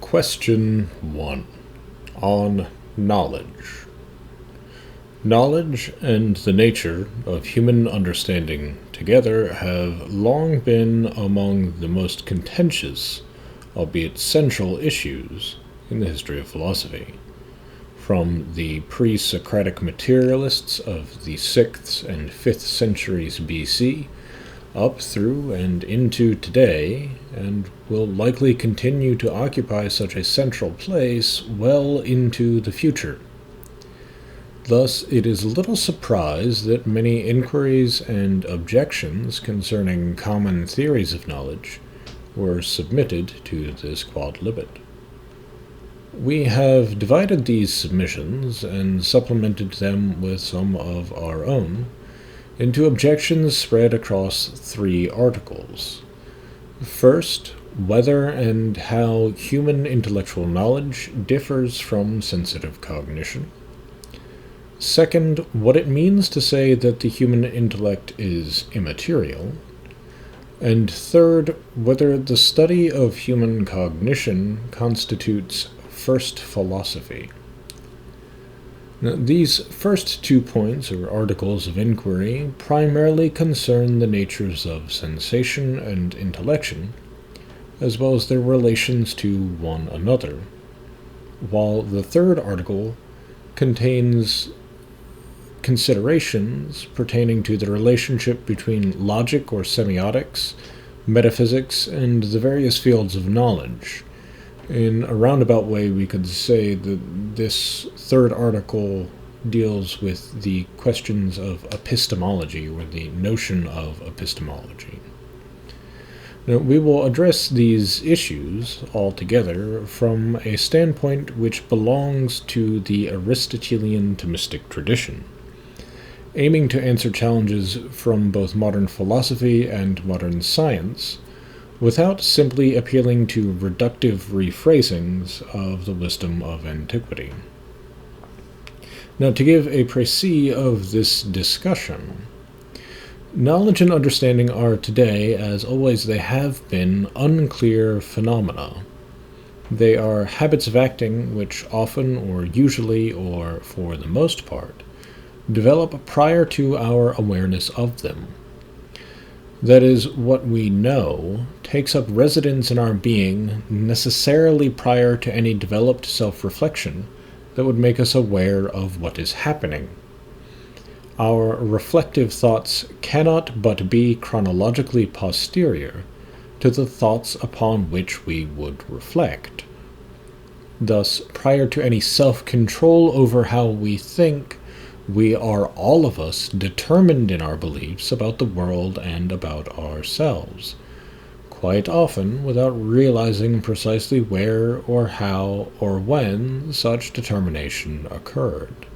Question 1. On knowledge. Knowledge and the nature of human understanding together have long been among the most contentious, albeit central, issues in the history of philosophy. From the pre-Socratic materialists of the 6th and 5th centuries BC, up through and into today, and will likely continue to occupy such a central place well into the future. Thus, it is little surprise that many inquiries and objections concerning common theories of knowledge were submitted to this Quodlibet. We have divided these submissions and supplemented them with some of our own into objections spread across 3 articles. First, whether and how human intellectual knowledge differs from sensitive cognition. Second, what it means to say that the human intellect is immaterial. And third, whether the study of human cognition constitutes first philosophy. Now, these first 2 points, or articles of inquiry, primarily concern the natures of sensation and intellection, as well as their relations to one another, while the third article contains considerations pertaining to the relationship between logic or semiotics, metaphysics, and the various fields of knowledge. In a roundabout way, we could say that this third article deals with the questions of epistemology, or the notion of epistemology. Now, we will address these issues altogether from a standpoint which belongs to the Aristotelian Thomistic tradition, aiming to answer challenges from both modern philosophy and modern science, without simply appealing to reductive rephrasings of the wisdom of antiquity. Now, to give a précis of this discussion, knowledge and understanding are today, as always they have been, unclear phenomena. They are habits of acting which often, or usually, or for the most part, develop prior to our awareness of them. That is, what we know takes up residence in our being necessarily prior to any developed self-reflection that would make us aware of what is happening. Our reflective thoughts cannot but be chronologically posterior to the thoughts upon which we would reflect. Thus, prior to any self-control over how we think, we are all of us determined in our beliefs about the world and about ourselves, quite often without realizing precisely where or how or when such determination occurred.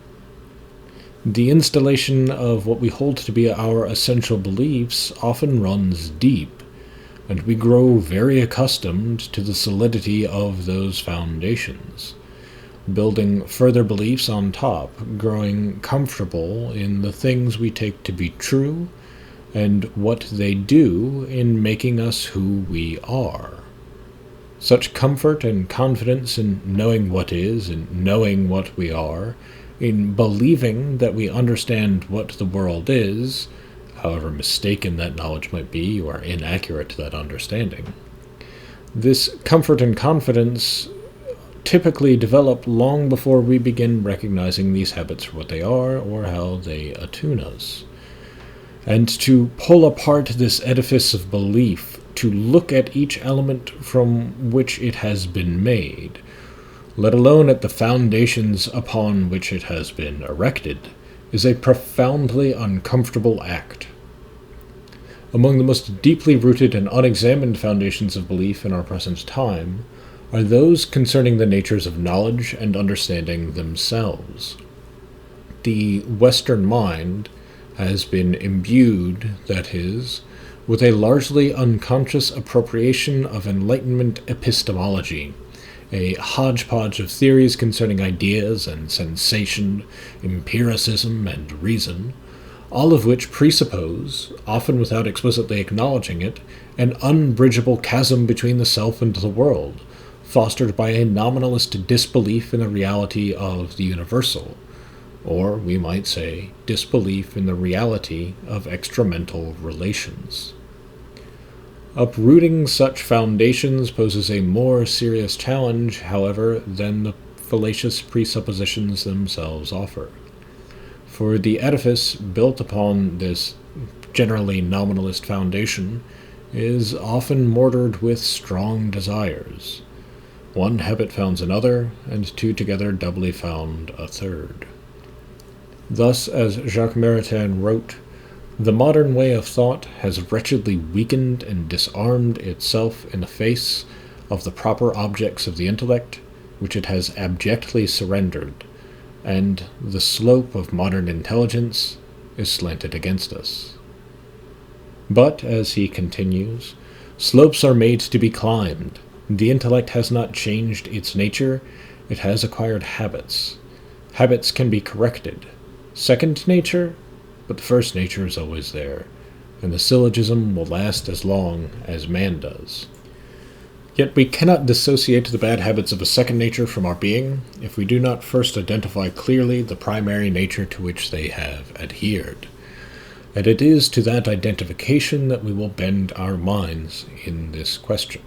The installation of what we hold to be our essential beliefs often runs deep, and we grow very accustomed to the solidity of those foundations, building further beliefs on top, growing comfortable in the things we take to be true, and what they do in making us who we are. Such comfort and confidence in knowing what is, in knowing what we are, in believing that we understand what the world is, however mistaken that knowledge might be, or inaccurate that understanding. This comfort and confidence typically develop long before we begin recognizing these habits for what they are, or how they attune us. And to pull apart this edifice of belief, to look at each element from which it has been made, let alone at the foundations upon which it has been erected, is a profoundly uncomfortable act. Among the most deeply rooted and unexamined foundations of belief in our present time are those concerning the natures of knowledge and understanding themselves. The Western mind has been imbued, that is, with a largely unconscious appropriation of Enlightenment epistemology, a hodgepodge of theories concerning ideas and sensation, empiricism and reason, all of which presuppose, often without explicitly acknowledging it, an unbridgeable chasm between the self and the world, fostered by a nominalist disbelief in the reality of the universal, or we might say disbelief in the reality of extramental relations. Uprooting such foundations poses a more serious challenge, however, than the fallacious presuppositions themselves offer. For the edifice built upon this generally nominalist foundation is often mortared with strong desires. One habit founds another, and two together doubly found a third. Thus, as Jacques Maritain wrote, the modern way of thought has wretchedly weakened and disarmed itself in the face of the proper objects of the intellect, which it has abjectly surrendered, and the slope of modern intelligence is slanted against us. But, as he continues, slopes are made to be climbed. The intellect has not changed its nature, it has acquired habits. Habits can be corrected. Second nature? But the first nature is always there, and the syllogism will last as long as man does. Yet we cannot dissociate the bad habits of a second nature from our being if we do not first identify clearly the primary nature to which they have adhered. And it is to that identification that we will bend our minds in this question.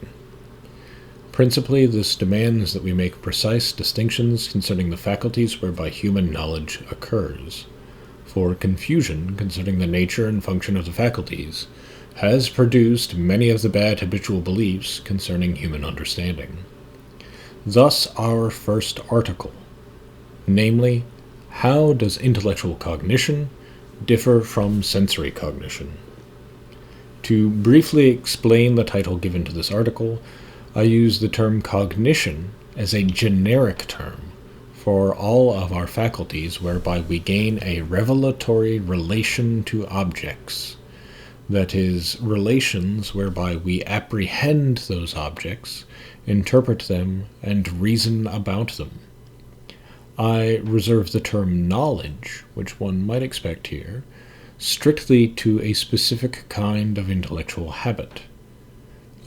Principally, this demands that we make precise distinctions concerning the faculties whereby human knowledge occurs. For confusion concerning the nature and function of the faculties has produced many of the bad habitual beliefs concerning human understanding. Thus our first article, namely, how does intellectual cognition differ from sensory cognition? To briefly explain the title given to this article, I use the term cognition as a generic term for all of our faculties whereby we gain a revelatory relation to objects, that is, relations whereby we apprehend those objects, interpret them, and reason about them. I reserve the term knowledge, which one might expect here, strictly to a specific kind of intellectual habit.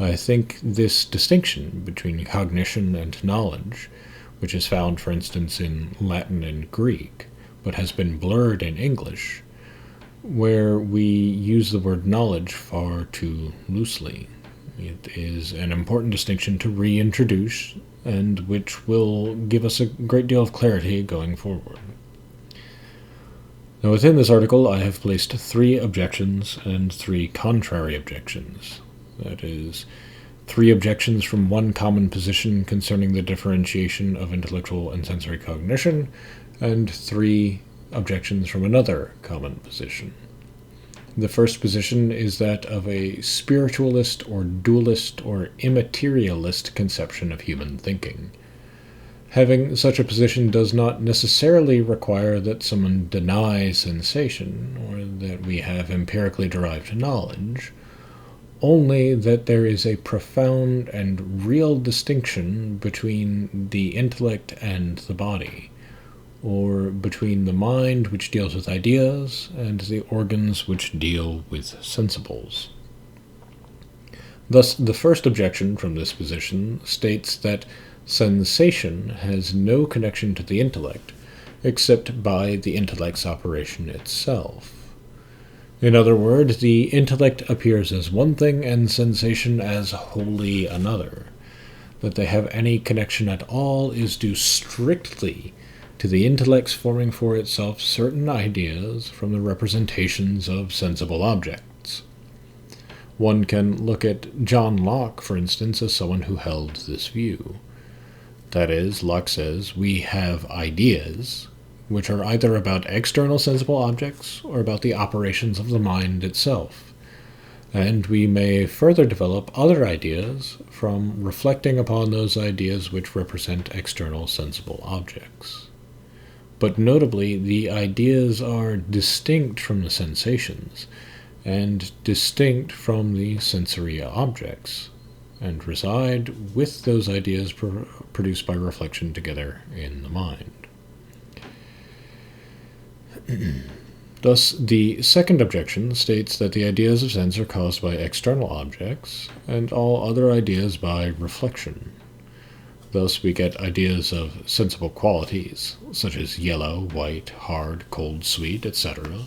I think this distinction between cognition and knowledge, which is found, for instance, in Latin and Greek, but has been blurred in English, where we use the word knowledge far too loosely. It is an important distinction to reintroduce, and which will give us a great deal of clarity going forward. Now, within this article, I have placed 3 objections and 3 contrary objections. That is, 3 objections from one common position concerning the differentiation of intellectual and sensory cognition, and 3 objections from another common position. The first position is that of a spiritualist or dualist or immaterialist conception of human thinking. Having such a position does not necessarily require that someone deny sensation, or that we have empirically derived knowledge, only that there is a profound and real distinction between the intellect and the body, or between the mind which deals with ideas and the organs which deal with sensibles. Thus, the first objection from this position states that sensation has no connection to the intellect, except by the intellect's operation itself. In other words, the intellect appears as one thing and sensation as wholly another. That they have any connection at all is due strictly to the intellect's forming for itself certain ideas from the representations of sensible objects. One can look at John Locke, for instance, as someone who held this view. That is, Locke says, we have ideas, which are either about external sensible objects or about the operations of the mind itself, and we may further develop other ideas from reflecting upon those ideas which represent external sensible objects. But notably, the ideas are distinct from the sensations, and distinct from the sensory objects, and reside with those ideas produced by reflection together in the mind. Thus, the second objection states that the ideas of sense are caused by external objects, and all other ideas by reflection. Thus we get ideas of sensible qualities, such as yellow, white, hard, cold, sweet, etc.,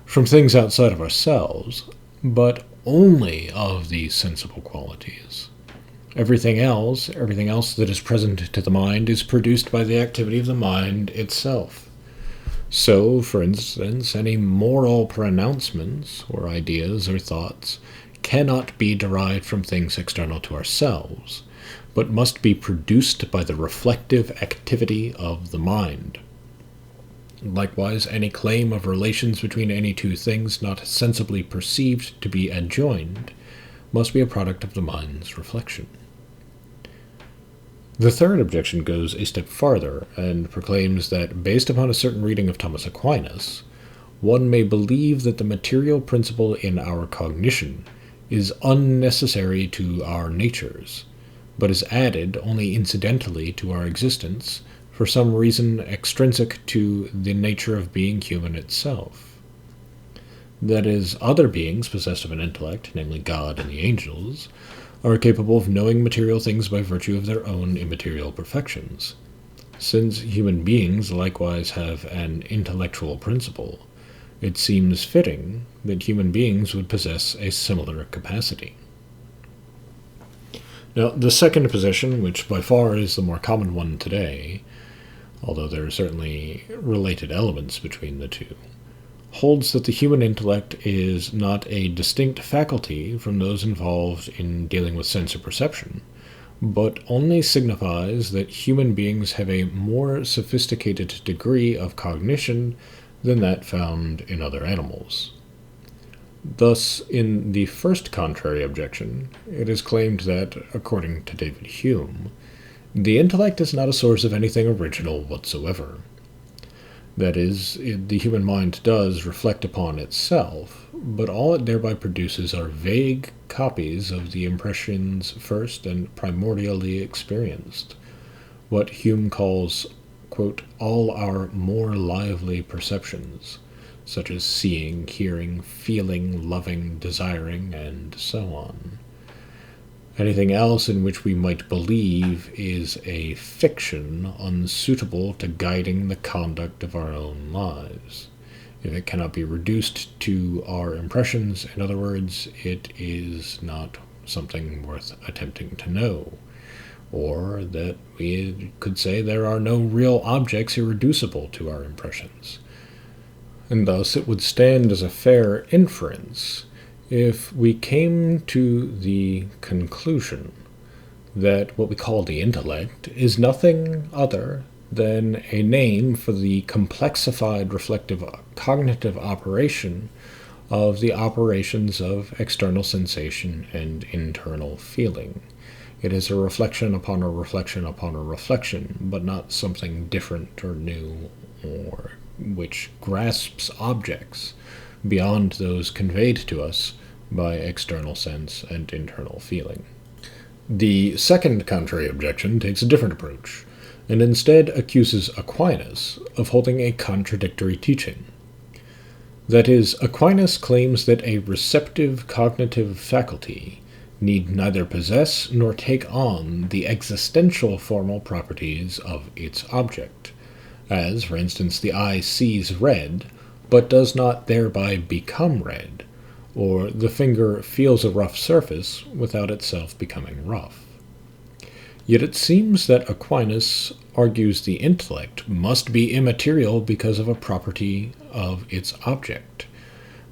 from things outside of ourselves, but only of these sensible qualities. Everything else that is present to the mind, is produced by the activity of the mind itself. So, for instance, any moral pronouncements, or ideas or thoughts, cannot be derived from things external to ourselves, but must be produced by the reflective activity of the mind. Likewise, any claim of relations between any two things not sensibly perceived to be adjoined must be a product of the mind's reflection. The third objection goes a step farther and proclaims that, based upon a certain reading of Thomas Aquinas, one may believe that the material principle in our cognition is unnecessary to our natures, but is added only incidentally to our existence for some reason extrinsic to the nature of being human itself. That is, other beings possessed of an intellect, namely God and the angels, are capable of knowing material things by virtue of their own immaterial perfections. Since human beings likewise have an intellectual principle, it seems fitting that human beings would possess a similar capacity. Now, the second position, which by far is the more common one today, although there are certainly related elements between the two, holds that the human intellect is not a distinct faculty from those involved in dealing with sense or perception, but only signifies that human beings have a more sophisticated degree of cognition than that found in other animals. Thus, in the first contrary objection, it is claimed that, according to David Hume, the intellect is not a source of anything original whatsoever. That is, the human mind does reflect upon itself, but all it thereby produces are vague copies of the impressions first and primordially experienced, what Hume calls, quote, all our more lively perceptions, such as seeing, hearing, feeling, loving, desiring, and so on. Anything else in which we might believe is a fiction unsuitable to guiding the conduct of our own lives. If it cannot be reduced to our impressions, in other words, it is not something worth attempting to know. Or that we could say there are no real objects irreducible to our impressions. And thus it would stand as a fair inference if we came to the conclusion that what we call the intellect is nothing other than a name for the complexified reflective cognitive operation of the operations of external sensation and internal feeling. It is a reflection upon a reflection upon a reflection, but not something different or new, or which grasps objects beyond those conveyed to us by external sense and internal feeling. The second contrary objection takes a different approach, and instead accuses Aquinas of holding a contradictory teaching. That is, Aquinas claims that a receptive cognitive faculty need neither possess nor take on the existential formal properties of its object, as, for instance, the eye sees red, but does not thereby become red, or the finger feels a rough surface without itself becoming rough. Yet it seems that Aquinas argues the intellect must be immaterial because of a property of its object.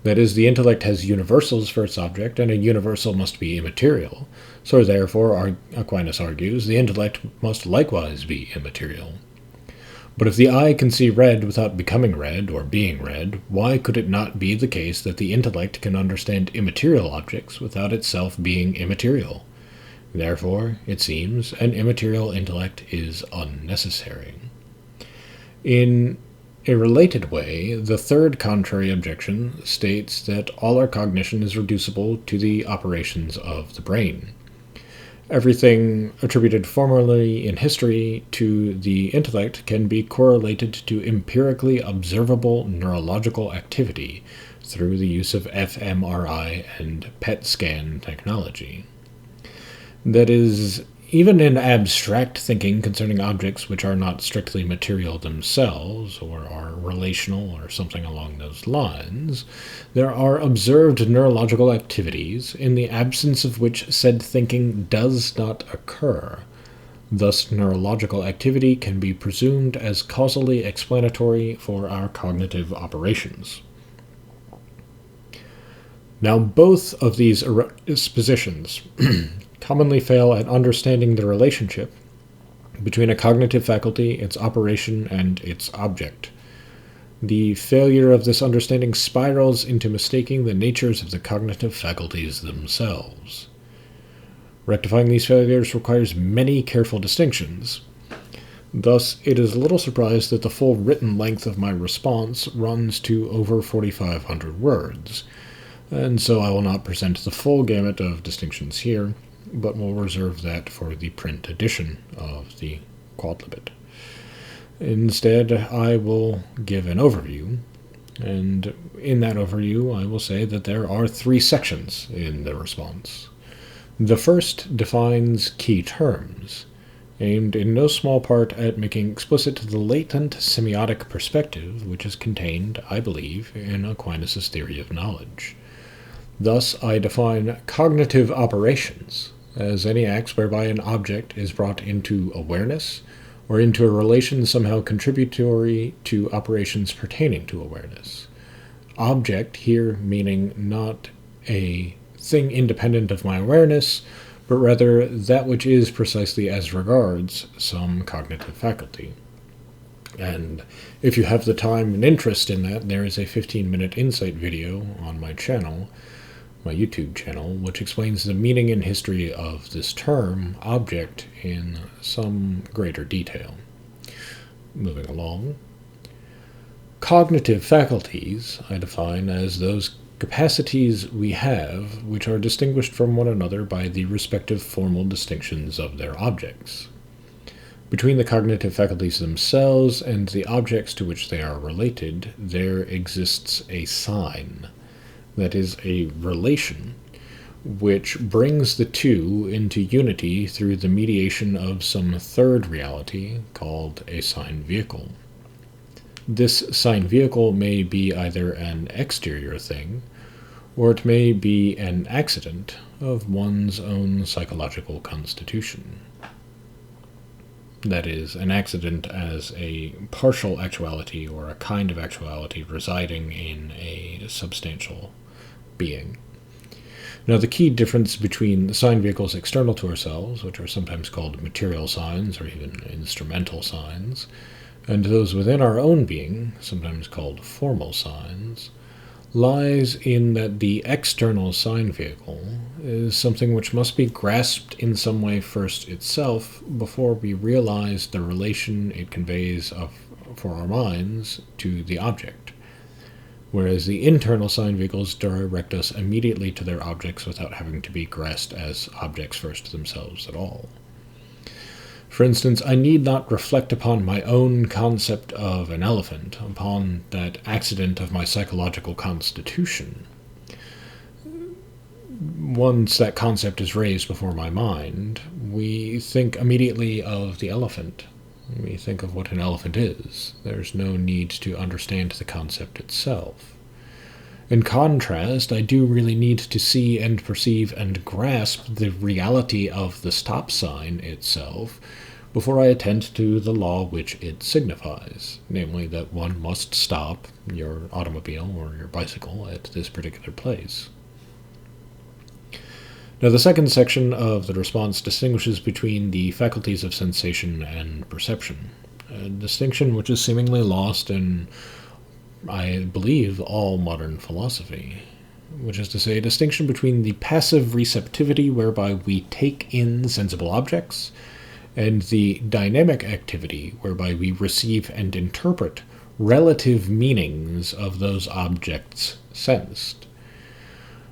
That is, the intellect has universals for its object, and a universal must be immaterial, so therefore, Aquinas argues, the intellect must likewise be immaterial. But if the eye can see red without becoming red or being red, why could it not be the case that the intellect can understand immaterial objects without itself being immaterial? Therefore, it seems, an immaterial intellect is unnecessary. In a related way, the third contrary objection states that all our cognition is reducible to the operations of the brain. Everything attributed formerly in history to the intellect can be correlated to empirically observable neurological activity through the use of fMRI and PET scan technology. That is, Even in abstract thinking concerning objects which are not strictly material themselves, or are relational, or something along those lines, there are observed neurological activities in the absence of which said thinking does not occur. Thus, neurological activity can be presumed as causally explanatory for our cognitive operations. Now, both of these positions commonly fail at understanding the relationship between a cognitive faculty, its operation, and its object. The failure of this understanding spirals into mistaking the natures of the cognitive faculties themselves. Rectifying these failures requires many careful distinctions. Thus, it is little surprise that the full written length of my response runs to over 4,500 words, and so I will not present the full gamut of distinctions here, but will reserve that for the print edition of the Quodlibet. Instead, I will give an overview, and in that overview I will say that there are 3 sections in the response. The first defines key terms, aimed in no small part at making explicit the latent semiotic perspective which is contained, I believe, in Aquinas' theory of knowledge. Thus, I define cognitive operations as any acts whereby an object is brought into awareness, or into a relation somehow contributory to operations pertaining to awareness. Object here meaning not a thing independent of my awareness, but rather that which is precisely as regards some cognitive faculty. And if you have the time and interest in that, there is a 15-minute insight video on my channel, my YouTube channel, which explains the meaning and history of this term, object, in some greater detail. Moving along. Cognitive faculties I define as those capacities we have which are distinguished from one another by the respective formal distinctions of their objects. Between the cognitive faculties themselves and the objects to which they are related, there exists a sign, that is, a relation, which brings the two into unity through the mediation of some third reality called a sign vehicle. This sign vehicle may be either an exterior thing, or it may be an accident of one's own psychological constitution. That is, an accident as a partial actuality or a kind of actuality residing in a substantial being. Now, the key difference between the sign vehicles external to ourselves, which are sometimes called material signs or even instrumental signs, and those within our own being, sometimes called formal signs, lies in that the external sign vehicle is something which must be grasped in some way first itself before we realize the relation it conveys for our minds to the object, whereas the internal sign vehicles direct us immediately to their objects without having to be grasped as objects first themselves at all. For instance, I need not reflect upon my own concept of an elephant, upon that accident of my psychological constitution. Once that concept is raised before my mind, we think immediately of the elephant. We think of what an elephant is. There's no need to understand the concept itself. In contrast, I do really need to see and perceive and grasp the reality of the stop sign itself before I attend to the law which it signifies, namely that one must stop your automobile or your bicycle at this particular place. Now, the second section of the response distinguishes between the faculties of sensation and perception, a distinction which is seemingly lost in, I believe, all modern philosophy, which is to say, a distinction between the passive receptivity whereby we take in sensible objects, and the dynamic activity whereby we receive and interpret relative meanings of those objects sensed.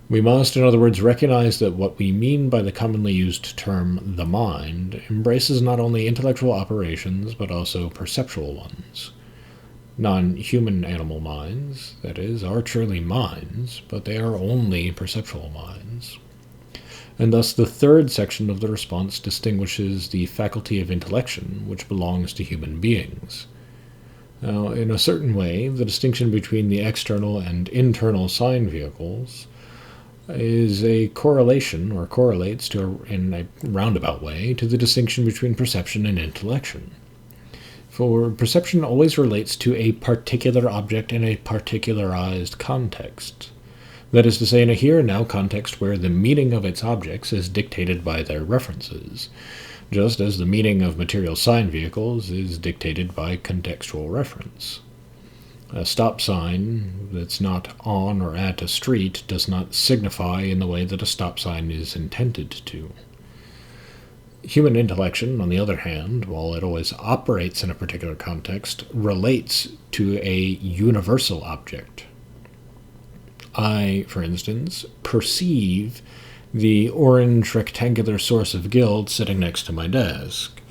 We must, in other words, recognize that what we mean by the commonly used term the mind embraces not only intellectual operations but also perceptual ones. Non-human animal minds, that is, are truly minds, but they are only perceptual minds. and thus the third section of the response distinguishes the faculty of intellection, which belongs to human beings. Now, in a certain way, the distinction between the external and internal sign vehicles is a correlation, or correlates to, in a roundabout way, to the distinction between perception and intellection. For perception always relates to a particular object in a particularized context. That is to say, in a here-and-now context where the meaning of its objects is dictated by their references, just as the meaning of material sign vehicles is dictated by contextual reference. A stop sign that's not on or at a street does not signify in the way that a stop sign is intended to. Human intellection, on the other hand, while it always operates in a particular context, relates to a universal object. I, for instance, perceive the orange rectangular source of guilt sitting next to my desk,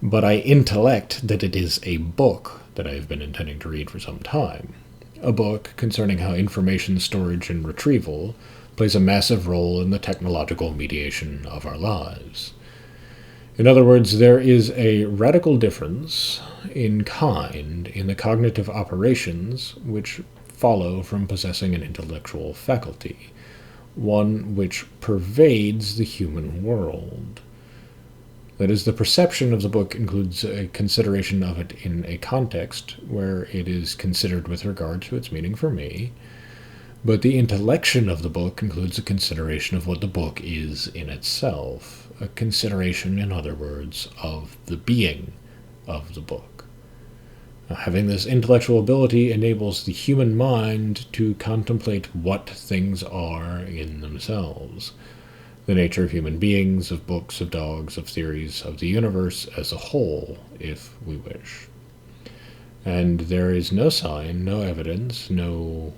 but I intellect that it is a book that I have been intending to read for some time, a book concerning how information storage and retrieval plays a massive role in the technological mediation of our lives. In other words, there is a radical difference in kind in the cognitive operations which follow from possessing an intellectual faculty, one which pervades the human world. That is, the perception of the book includes a consideration of it in a context where it is considered with regard to its meaning for me, but the intellection of the book includes a consideration of what the book is in itself, a consideration, in other words, of the being of the book. Having this intellectual ability enables the human mind to contemplate what things are in themselves, the nature of human beings, of books, of dogs, of theories, of the universe as a whole, if we wish. And there is no sign, no evidence, no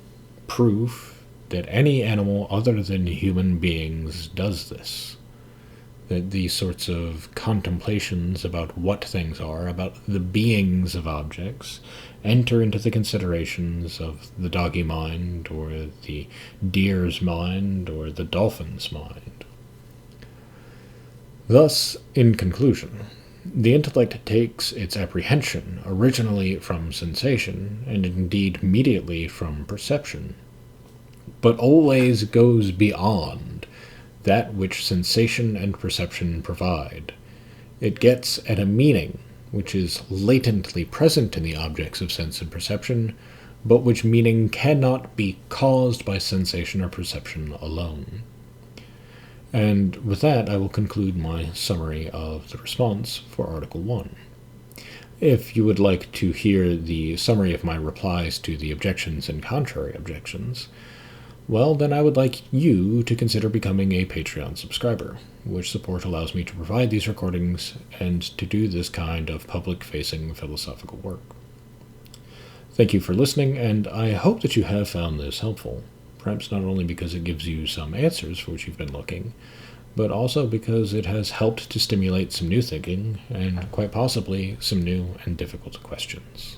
proof that any animal other than human beings does this. That these sorts of contemplations about what things are, about the beings of objects, enter into the considerations of the doggy mind, or the deer's mind, or the dolphin's mind. Thus, in conclusion, the intellect takes its apprehension originally from sensation, and indeed mediately from perception, but always goes beyond that which sensation and perception provide. It gets at a meaning which is latently present in the objects of sense and perception, but which meaning cannot be caused by sensation or perception alone. And with that, I will conclude my summary of the response for Article 1. If you would like to hear the summary of my replies to the objections and contrary objections, well, then I would like you to consider becoming a Patreon subscriber, which support allows me to provide these recordings and to do this kind of public-facing philosophical work. Thank you for listening, and I hope that you have found this helpful, perhaps not only because it gives you some answers for which you've been looking, but also because it has helped to stimulate some new thinking, and quite possibly some new and difficult questions.